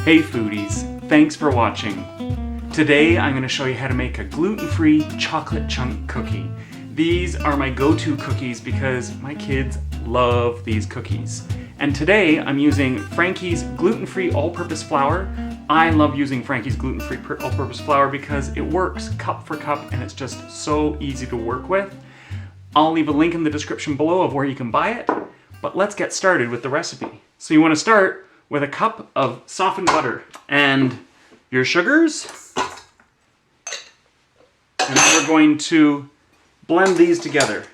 Hey foodies, thanks for watching. Today I'm going to show you how to make a gluten-free chocolate chunk cookie. These are my go-to cookies because my kids love these cookies. And today I'm using Frankie's gluten-free all-purpose flour. I love using Frankie's gluten-free all-purpose flour because it works cup for cup and it's just so easy to work with. I'll leave a link in the description below of where you can buy it, but let's get started with the recipe. So you want to start with a cup of softened butter and your sugars. And then we're going to blend these together.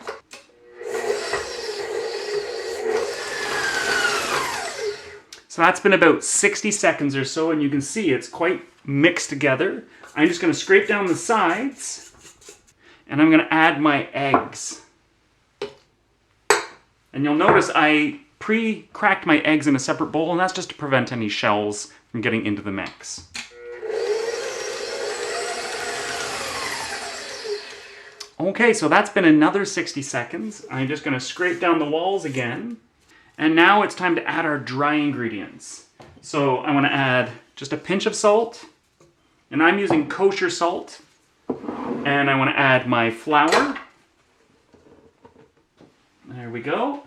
So that's been about 60 seconds or so, and you can see it's quite mixed together. I'm just going to scrape down the sides, and I'm going to add my eggs. And you'll notice I pre-cracked my eggs in a separate bowl, and that's just to prevent any shells from getting into the mix. Okay, so that's been another 60 seconds. I'm just going to scrape down the walls again. And now it's time to add our dry ingredients. So I want to add just a pinch of salt, and I'm using kosher salt. And I want to add my flour. There we go.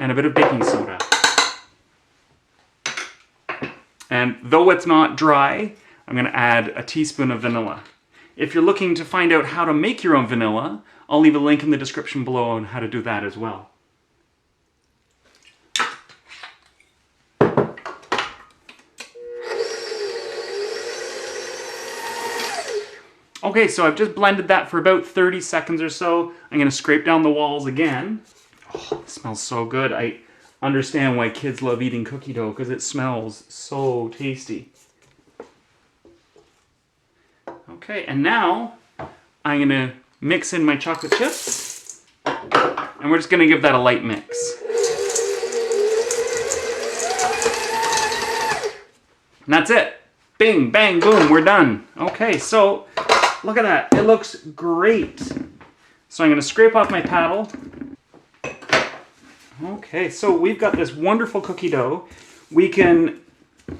And a bit of baking soda. And though it's not dry, I'm going to add a teaspoon of vanilla. If you're looking to find out how to make your own vanilla, I'll leave a link in the description below on how to do that as well. Okay, so I've just blended that for about 30 seconds or so. I'm going to scrape down the walls again. Oh, it smells so good. I understand why kids love eating cookie dough because it smells so tasty. Okay, and now I'm going to mix in my chocolate chips. And we're just going to give that a light mix. And that's it. Bing, bang, boom, we're done. Okay, so look at that. It looks great. So I'm going to scrape off my paddle. Okay, so we've got this wonderful cookie dough. We can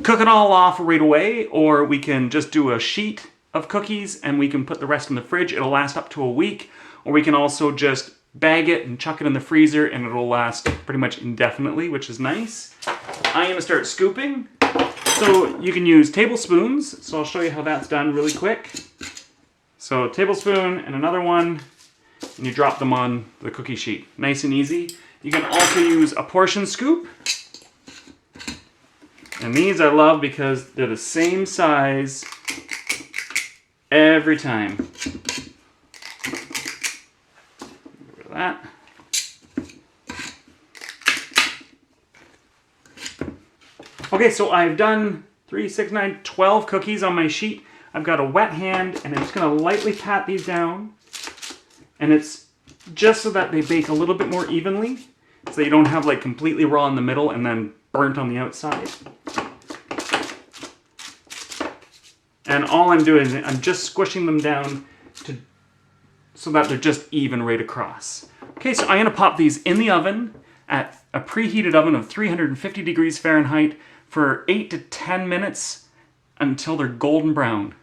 cook it all off right away, or we can just do a sheet of cookies and we can put the rest in the fridge. It'll last up to a week. Or we can also just bag it and chuck it in the freezer and it'll last pretty much indefinitely, which is nice. I'm going to start scooping. So you can use tablespoons. So I'll show you how that's done really quick. So a tablespoon and another one, and you drop them on the cookie sheet. Nice and easy. You can also use a portion scoop. And these I love because they're the same size every time. Get rid of that. Okay, so I've done 3, 6, 9, 12 cookies on my sheet. I've got a wet hand, and I'm just going to lightly pat these down. And it's just so that they bake a little bit more evenly, so you don't have like completely raw in the middle and then burnt on the outside. And all I'm doing is I'm just squishing them down so that they're just even right across. Okay, so I'm going to pop these in the oven at a preheated oven of 350 degrees Fahrenheit for 8 to 10 minutes until they're golden brown.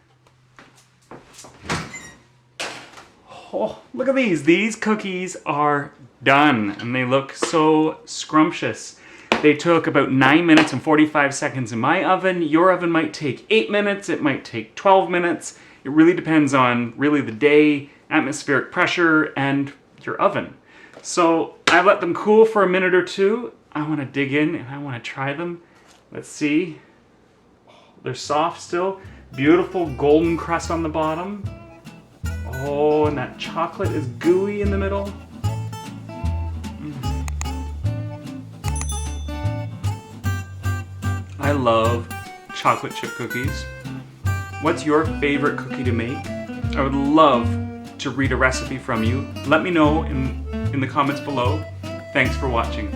Oh, look at these. These cookies are done and they look so scrumptious. They took about 9 minutes and 45 seconds in my oven. Your oven might take 8 minutes. It might take 12 minutes. It really depends on really the day, atmospheric pressure, and your oven. So I let them cool for a minute or two. I want to dig in and I want to try them. Let's see. They're soft still. Beautiful golden crust on the bottom. Oh, and that chocolate is gooey in the middle. I love chocolate chip cookies. What's your favorite cookie to make? I would love to read a recipe from you. Let me know in the comments below. Thanks for watching.